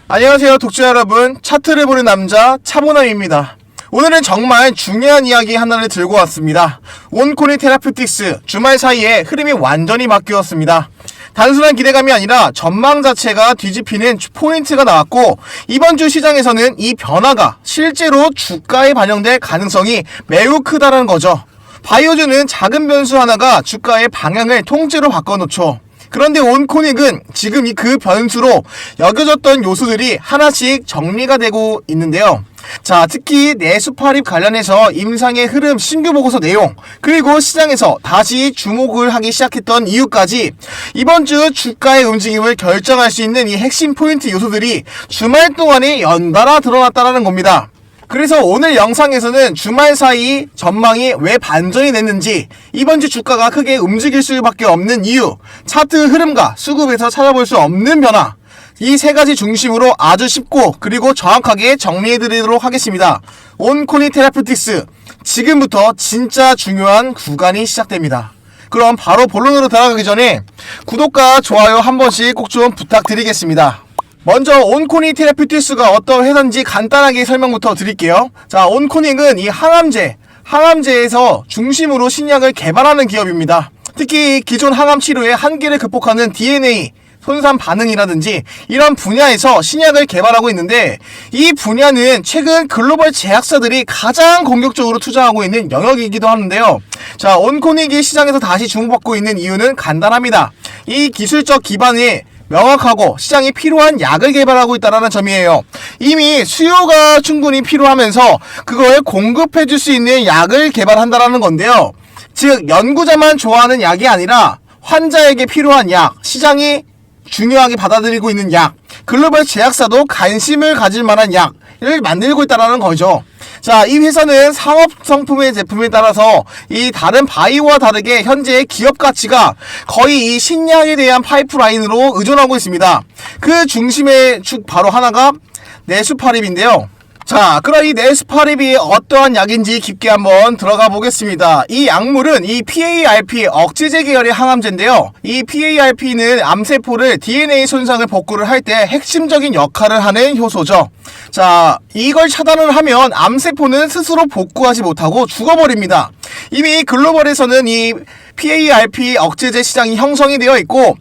안녕하세요 독자 여러분, 차트를 보는 남자 차보남입니다. 오늘은 정말 중요한 이야기 하나를 들고 왔습니다. 온코니 테라퓨틱스 주말 사이에 흐름이 완전히 바뀌었습니다. 단순한 기대감이 아니라 전망 자체가 뒤집히는 포인트가 나왔고, 이번 주 시장에서는 이 변화가 실제로 주가에 반영될 가능성이 매우 크다는 거죠. 바이오주는 작은 변수 하나가 주가의 방향을 통째로 바꿔놓죠. 그런데 온코닉은 지금 그 변수로 여겨졌던 요소들이 하나씩 정리가 되고 있는데요. 자, 특히 내수파립 관련해서 임상의 흐름 신규 보고서 내용, 그리고 시장에서 다시 주목을 하기 시작했던 이유까지 이번 주 주가의 움직임을 결정할 수 있는 이 핵심 포인트 요소들이 주말 동안에 연달아 드러났다는 겁니다. 그래서 오늘 영상에서는 주말 사이 전망이 왜 반전이 됐는지, 이번 주 주가가 크게 움직일 수밖에 없는 이유, 차트 흐름과 수급에서 찾아볼 수 없는 변화, 이 세 가지 중심으로 아주 쉽고 그리고 정확하게 정리해드리도록 하겠습니다. 온코니 테라퓨틱스, 지금부터 진짜 중요한 구간이 시작됩니다. 그럼 바로 본론으로 들어가기 전에 구독과 좋아요 한 번씩 꼭 좀 부탁드리겠습니다. 먼저 온코니 테라퓨틱스가 어떤 회사인지 간단하게 설명부터 드릴게요. 자, 온코닉은 이 항암제에서 중심으로 신약을 개발하는 기업입니다. 특히 기존 항암 치료의 한계를 극복하는 DNA 손상 반응이라든지 이런 분야에서 신약을 개발하고 있는데, 이 분야는 최근 글로벌 제약사들이 가장 공격적으로 투자하고 있는 영역이기도 하는데요. 자, 온코닉이 시장에서 다시 주목받고 있는 이유는 간단합니다. 이 기술적 기반이 명확하고 시장이 필요한 약을 개발하고 있다는 점이에요. 이미 수요가 충분히 필요하면서 그걸 공급해줄 수 있는 약을 개발한다는 건데요. 즉, 연구자만 좋아하는 약이 아니라 환자에게 필요한 약, 시장이 중요하게 받아들이고 있는 약, 글로벌 제약사도 관심을 가질 만한 약을 만들고 있다는 거죠. 자, 이 회사는 상업성품의 제품에 따라서 이 다른 바이오와 다르게 현재 기업 가치가 거의 이 신약에 대한 파이프라인으로 의존하고 있습니다. 그 중심의 축 바로 하나가 내수파립인데요. 자, 그럼 이 내수파립이 어떠한 약인지 깊게 한번 들어가 보겠습니다. 이 약물은 이 PARP 억제제 계열의 항암제인데요. 이 PARP는 암세포를 DNA 손상을 복구를 할 때 핵심적인 역할을 하는 효소죠. 자, 이걸 차단을 하면 암세포는 스스로 복구하지 못하고 죽어버립니다. 이미 글로벌에서는 이 PARP 억제제 시장이 형성이 되어 있고,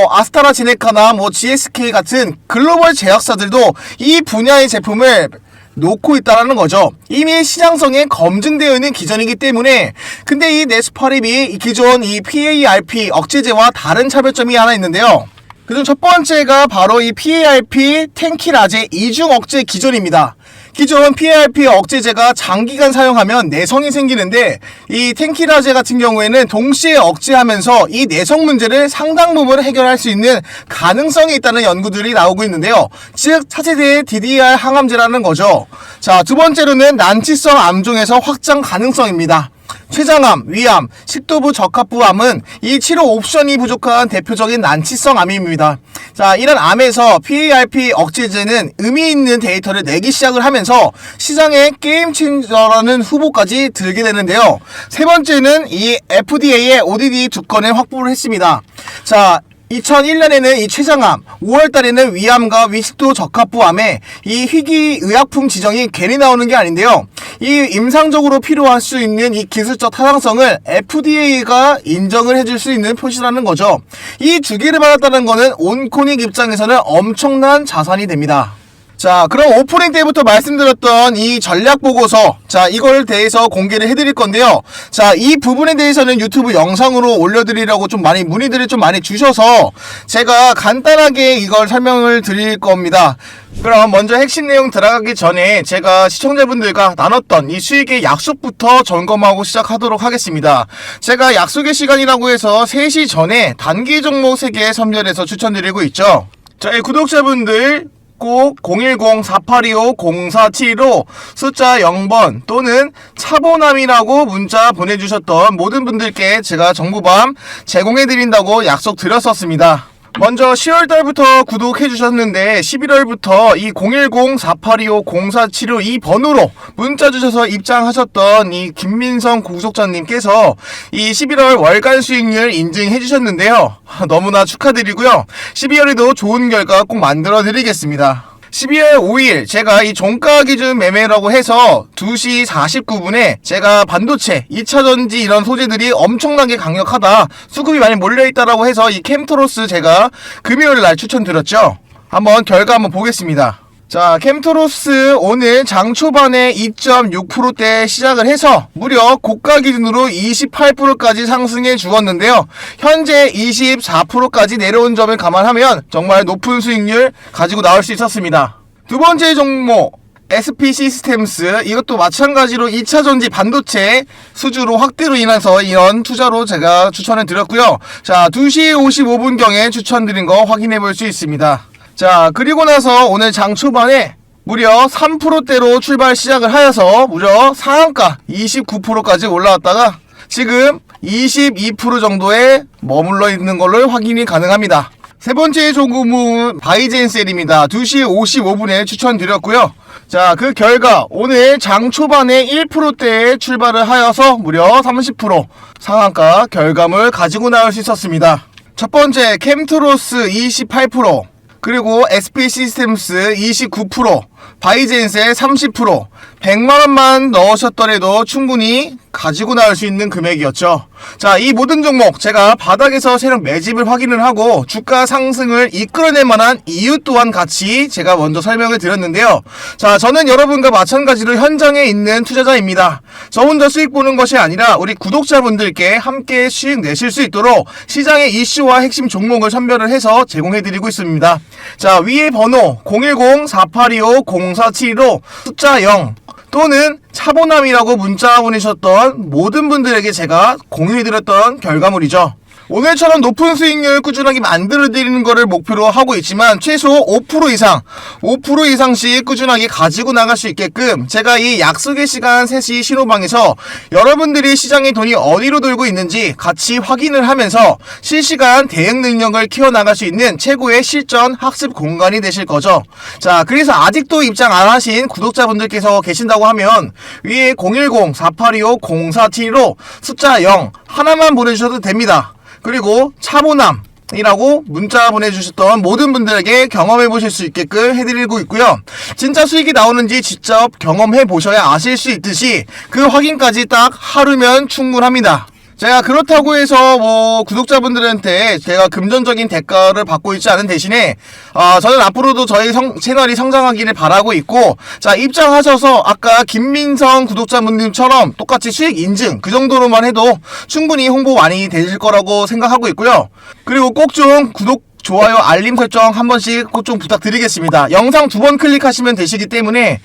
아스트라제네카나 GSK 같은 글로벌 제약사들도 이 분야의 제품을 놓고 있다는 거죠. 이미 시장성에 검증되어 있는 기전이기 때문에. 근데 이 네스파립이 기존 이 PARP 억제제와 다른 차별점이 하나 있는데요. 그중 첫 번째가 바로 이 PARP 텐키라제 이중 억제 기전입니다. 기존 PARP 억제제가 장기간 사용하면 내성이 생기는데, 이 텐키라제 같은 경우에는 동시에 억제하면서 이 내성 문제를 상당 부분 해결할 수 있는 가능성이 있다는 연구들이 나오고 있는데요. 즉, 차세대의 DDR 항암제라는 거죠. 자, 두 번째로는 난치성 암종에서 확장 가능성입니다. 췌장암, 위암, 식도부 적합부 암은 이 치료 옵션이 부족한 대표적인 난치성 암입니다. 자, 이런 암에서 PARP 억제제는 의미 있는 데이터를 내기 시작을 하면서 시장에 게임 체인저라는 후보까지 들게 되는데요. 세 번째는 이 FDA의 ODD 2건을 확보를 했습니다. 자, 2001년에는 이 췌장암, 5월달에는 위암과 위식도 적합부암에 이 희귀의약품 지정이 괜히 나오는 게 아닌데요. 이 임상적으로 필요할 수 있는 이 기술적 타당성을 FDA가 인정을 해줄 수 있는 표시라는 거죠. 이 두 개를 받았다는 거는 온코닉 입장에서는 엄청난 자산이 됩니다. 자, 그럼 오프닝 때부터 말씀드렸던 이 전략 보고서, 자, 이걸 대해서 공개를 해드릴 건데요. 자, 이 부분에 대해서는 유튜브 영상으로 올려드리려고 좀 많이 문의들을 좀 많이 주셔서 제가 간단하게 이걸 설명을 드릴 겁니다. 그럼 먼저 핵심 내용 들어가기 전에 제가 시청자분들과 나눴던 이 수익의 약속부터 점검하고 시작하도록 하겠습니다. 제가 약속의 시간이라고 해서 3시 전에 단기 종목 3개 선별해서 추천드리고 있죠. 자, 이 구독자분들 꼭 010-4825-0475 숫자 0번 또는 차보남이라고 문자 보내주셨던 모든 분들께 제가 정보밤 제공해드린다고 약속드렸었습니다. 먼저 10월달부터 구독해주셨는데 11월부터 이 010-4825-0475 이 번호로 문자 주셔서 입장하셨던 이 김민성 구독자님께서 이 11월 월간 수익률 인증해주셨는데요. 너무나 축하드리고요. 12월에도 좋은 결과 꼭 만들어 드리겠습니다. 12월 5일 제가 이 종가 기준 매매라고 해서 2시 49분에 제가 반도체, 2차전지 이런 소재들이 엄청나게 강력하다, 수급이 많이 몰려있다라고 해서 이 캠토로스 제가 금요일 날 추천드렸죠. 한번 결과 한번 보겠습니다. 자, 캠토로스 오늘 장 초반에 2.6%대 시작을 해서 무려 고가 기준으로 28%까지 상승해 주었는데요. 현재 24%까지 내려온 점을 감안하면 정말 높은 수익률 가지고 나올 수 있었습니다. 두 번째 종목 SP 시스템스, 이것도 마찬가지로 2차전지 반도체 수주로 확대로 인해서 이런 투자로 제가 추천을 드렸고요. 자, 2시 55분경에 추천드린 거 확인해 볼 수 있습니다. 자, 그리고 나서 오늘 장 초반에 무려 3%대로 출발 시작을 하여서 무려 상한가 29%까지 올라왔다가 지금 22% 정도에 머물러 있는 걸로 확인이 가능합니다. 세 번째 종목은 바이젠셀입니다. 2시 55분에 추천드렸고요. 자, 그 결과 오늘 장 초반에 1%대에 출발을 하여서 무려 30% 상한가 결과물 가지고 나올 수 있었습니다. 첫 번째 캠트로스 28%, 그리고 SP 시스템스 29%, 바이젠셀 30%, 100만원만 넣으셨더라도 충분히 가지고 나올 수 있는 금액이었죠. 자, 이 모든 종목 제가 바닥에서 세력 매집을 확인을 하고 주가 상승을 이끌어낼 만한 이유 또한 같이 제가 먼저 설명을 드렸는데요. 자, 저는 여러분과 마찬가지로 현장에 있는 투자자입니다. 저 혼자 수익 보는 것이 아니라 우리 구독자분들께 함께 수익 내실 수 있도록 시장의 이슈와 핵심 종목을 선별을 해서 제공해드리고 있습니다. 자, 위에 번호 010-4825-0475 숫자 0 또는 차보남이라고 문자 보내셨던 모든 분들에게 제가 공유해드렸던 결과물이죠. 오늘처럼 높은 수익률 꾸준하게 만들어드리는 것을 목표로 하고 있지만 최소 5% 이상, 5% 이상씩 꾸준하게 가지고 나갈 수 있게끔 제가 이 약속의 시간 3시 신호방에서 여러분들이 시장의 돈이 어디로 돌고 있는지 같이 확인을 하면서 실시간 대응 능력을 키워나갈 수 있는 최고의 실전 학습 공간이 되실 거죠. 자, 그래서 아직도 입장 안 하신 구독자분들께서 계신다고 하면 위에 010-4825-0475 숫자 0 하나만 보내주셔도 됩니다. 그리고 차보남이라고 문자 보내주셨던 모든 분들에게 경험해보실 수 있게끔 해드리고 있고요. 진짜 수익이 나오는지 직접 경험해보셔야 아실 수 있듯이 그 확인까지 딱 하루면 충분합니다. 제가 그렇다고 해서 뭐 구독자분들한테 제가 금전적인 대가를 받고 있지 않은 대신에 저는 앞으로도 저희 채널이 성장하기를 바라고 있고, 자, 입장하셔서 아까 김민성 구독자분님처럼 똑같이 수익 인증 그 정도로만 해도 충분히 홍보 많이 되실 거라고 생각하고 있고요. 그리고 꼭 좀 구독, 좋아요, 알림 설정 한 번씩 꼭 좀 부탁드리겠습니다. 영상 2번 클릭하시면 되시기 때문에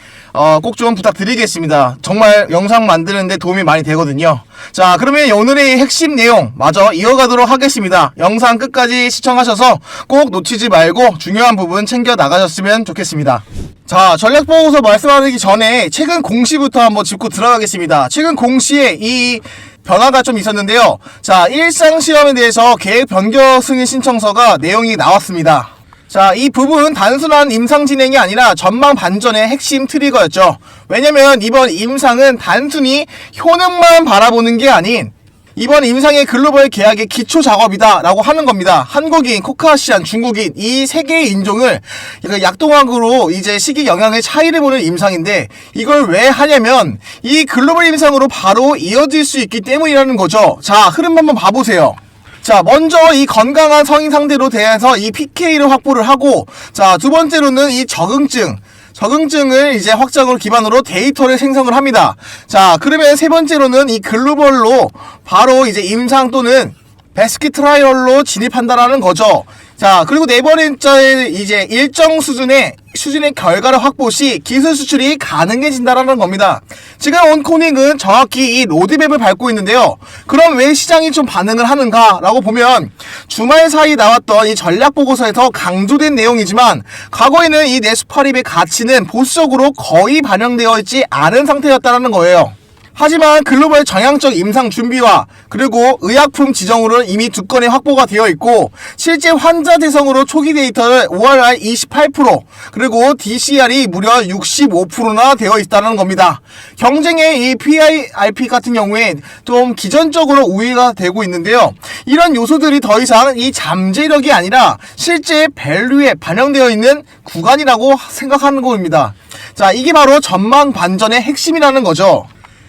꼭 좀 부탁드리겠습니다. 정말 영상 만드는데 도움이 많이 되거든요. 자, 그러면 오늘의 핵심 내용 마저 이어가도록 하겠습니다. 영상 끝까지 시청하셔서 꼭 놓치지 말고 중요한 부분 챙겨 나가셨으면 좋겠습니다. 자, 전략보고서 말씀하기 전에 최근 공시부터 한번 짚고 들어가겠습니다. 최근 공시에 이 변화가 좀 있었는데요. 자, 일상시험에 대해서 계획 변경 승인 신청서가 내용이 나왔습니다. 자, 이 부분 단순한 임상 진행이 아니라 전망 반전의 핵심 트리거였죠. 왜냐면 이번 임상은 단순히 효능만 바라보는 게 아닌 이번 임상의 글로벌 계약의 기초 작업이다 라고 하는 겁니다. 한국인, 코카시안, 중국인 이 세 개의 인종을 약동학으로 이제 시기 영향의 차이를 보는 임상인데 이걸 왜 하냐면 이 글로벌 임상으로 바로 이어질 수 있기 때문이라는 거죠. 자, 흐름 한번 봐보세요. 자, 먼저 이 건강한 성인 상대로 대해서 이 PK를 확보를 하고, 자, 두 번째로는 이 적응증을 이제 확장을 기반으로 데이터를 생성을 합니다. 자, 그러면 세 번째로는 이 글로벌로 바로 이제 임상 또는 베스킷 트라이얼로 진입한다라는 거죠. 자, 그리고 네 번째 이제 일정 수준의 결과를 확보 시 기술 수출이 가능해진다라는 겁니다. 지금 온코닉은 정확히 이 로드맵을 밟고 있는데요. 그럼 왜 시장이 좀 반응을 하는가라고 보면 주말 사이 나왔던 이 전략 보고서에서 강조된 내용이지만 과거에는 이 네스파립의 가치는 보수적으로 거의 반영되어 있지 않은 상태였다는 거예요. 하지만 글로벌 정향적 임상 준비와 그리고 의약품 지정으로는 이미 2건이 확보가 되어 있고 실제 환자 대상으로 초기 데이터를 ORR 28% 그리고 DCR이 무려 65%나 되어 있다는 겁니다. 경쟁의 이 PIRP 같은 경우에 좀 기전적으로 우위가 되고 있는데요. 이런 요소들이 더 이상 이 잠재력이 아니라 실제 밸류에 반영되어 있는 구간이라고 생각하는 겁니다. 자, 이게 바로 전망 반전의 핵심이라는 거죠.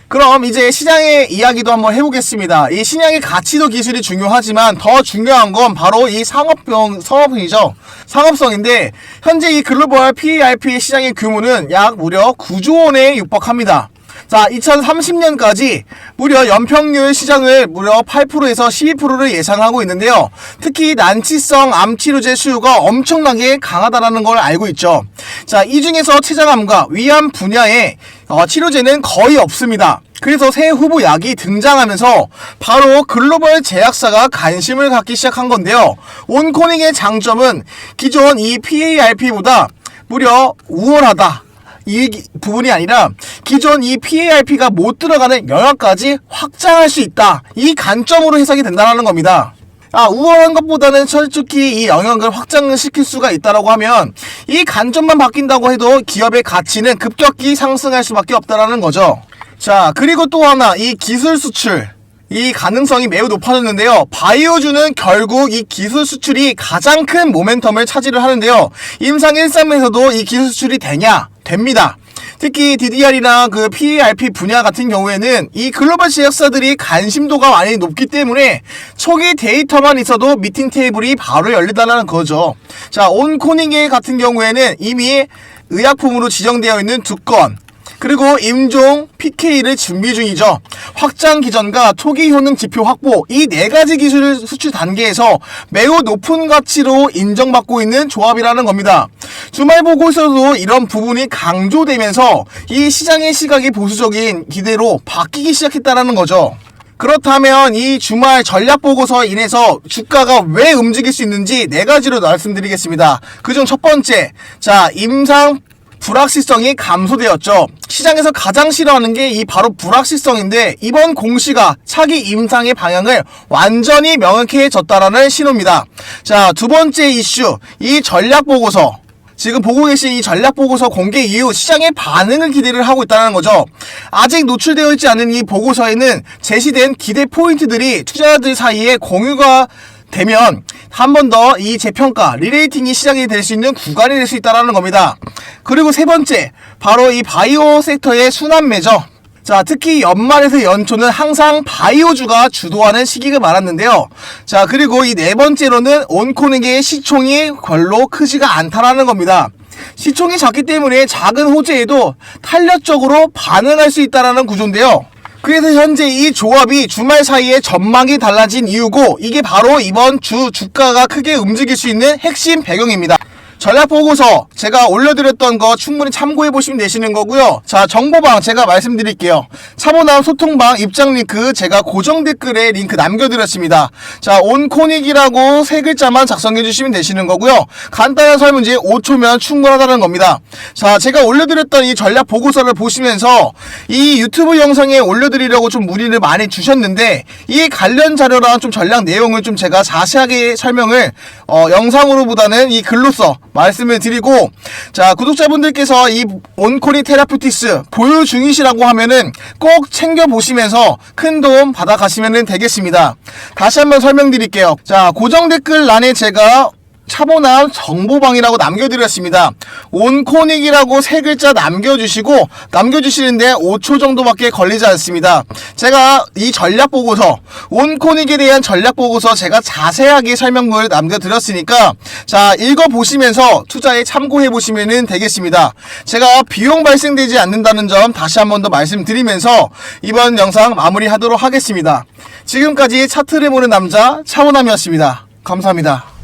그럼 이제 시장의 이야기도 한번 해보겠습니다. 이 시장의 가치도 기술이 중요하지만 더 중요한 건 바로 이 상업성이죠. 상업성인데 현재 이 글로벌 PARP 시장의 규모는 약 무려 9조 원에 육박합니다. 자, 2030년까지 무려 연평균 시장을 무려 8%에서 12%를 예상하고 있는데요. 특히 난치성 암 치료제 수요가 엄청나게 강하다라는 걸 알고 있죠. 자, 이 중에서 췌장암과 위암 분야의 치료제는 거의 없습니다. 그래서 새 후보 약이 등장하면서 바로 글로벌 제약사가 관심을 갖기 시작한 건데요. 온코닉의 장점은 기존 이 PARP보다 무려 우월하다. 이 부분이 아니라 기존 이 PARP가 못 들어가는 영역까지 확장할 수 있다. 이 관점으로 해석이 된다는 겁니다. 우월한 것보다는 솔직히 이 영역을 확장시킬 수가 있다라고 하면 이 관점만 바뀐다고 해도 기업의 가치는 급격히 상승할 수밖에 없다라는 거죠. 자, 그리고 또 하나 이 기술 수출. 이 가능성이 매우 높아졌는데요. 바이오주는 결국 이 기술 수출이 가장 큰 모멘텀을 차지를 하는데요. 임상 1, 3에서도 이 기술 수출이 되냐? 됩니다. 특히 DDR이나 그 PARP 분야 같은 경우에는 이 글로벌 제약사들이 관심도가 많이 높기 때문에 초기 데이터만 있어도 미팅 테이블이 바로 열린다는 거죠. 자, 온코닉 같은 경우에는 이미 의약품으로 지정되어 있는 2건 그리고 임종 PK를 준비 중이죠. 확장 기전과 초기 효능 지표 확보 이 4가지 기술 수출 단계에서 매우 높은 가치로 인정받고 있는 조합이라는 겁니다. 주말 보고서도 이런 부분이 강조되면서 이 시장의 시각이 보수적인 기대로 바뀌기 시작했다는 거죠. 그렇다면 이 주말 전략 보고서 인해서 주가가 왜 움직일 수 있는지 4가지로 말씀드리겠습니다. 그중 첫 번째, 자, 임상 불확실성이 감소되었죠. 시장에서 가장 싫어하는 게 이 바로 불확실성인데 이번 공시가 차기 임상의 방향을 완전히 명확해졌다라는 신호입니다. 자, 두 번째 이슈, 이 전략 보고서. 지금 보고 계신 이 전략 보고서 공개 이후 시장의 반응을 기대를 하고 있다는 거죠. 아직 노출되어 있지 않은 이 보고서에는 제시된 기대 포인트들이 투자자들 사이에 공유가 되면 한 번 더 이 재평가, 리레이팅이 시작이 될 수 있는 구간이 될 수 있다는 겁니다. 그리고 세 번째, 바로 이 바이오 섹터의 순환매죠. 자, 특히 연말에서 연초는 항상 바이오주가 주도하는 시기가 많았는데요. 자, 그리고 이 4번째로는 온코닉의 시총이 별로 크지가 않다라는 겁니다. 시총이 작기 때문에 작은 호재에도 탄력적으로 반응할 수 있다는 구조인데요. 그래서 현재 이 조합이 주말 사이에 전망이 달라진 이유고 이게 바로 이번 주가가 크게 움직일 수 있는 핵심 배경입니다. 전략 보고서 제가 올려드렸던 거 충분히 참고해 보시면 되시는 거고요. 자, 정보방 제가 말씀드릴게요. 차보남 소통방 입장 링크 제가 고정 댓글에 링크 남겨드렸습니다. 자, 온코닉이라고 3글자만 작성해 주시면 되시는 거고요. 간단한 설문지 5초면 충분하다는 겁니다. 자, 제가 올려드렸던 이 전략 보고서를 보시면서 이 유튜브 영상에 올려드리려고 좀 문의를 많이 주셨는데 이 관련 자료랑 좀 전략 내용을 좀 제가 자세하게 설명을 영상으로보다는 이 글로써 말씀을 드리고, 자, 구독자분들께서 이 온코닉 테라퓨틱스 보유 중이시라고 하면은 꼭 챙겨보시면서 큰 도움 받아가시면 되겠습니다. 다시 한번 설명드릴게요. 자, 고정 댓글란에 제가 차보남 정보방이라고 남겨드렸습니다. 온코닉이라고 3글자 남겨주시는데 5초 정도밖에 걸리지 않습니다. 제가 이 전략보고서, 온코닉에 대한 전략보고서 제가 자세하게 설명을 남겨드렸으니까 자, 읽어보시면서 투자에 참고해보시면 되겠습니다. 제가 비용 발생되지 않는다는 점 다시 한 번 더 말씀드리면서 이번 영상 마무리하도록 하겠습니다. 지금까지 차트를 보는 남자 차보남이었습니다. 감사합니다.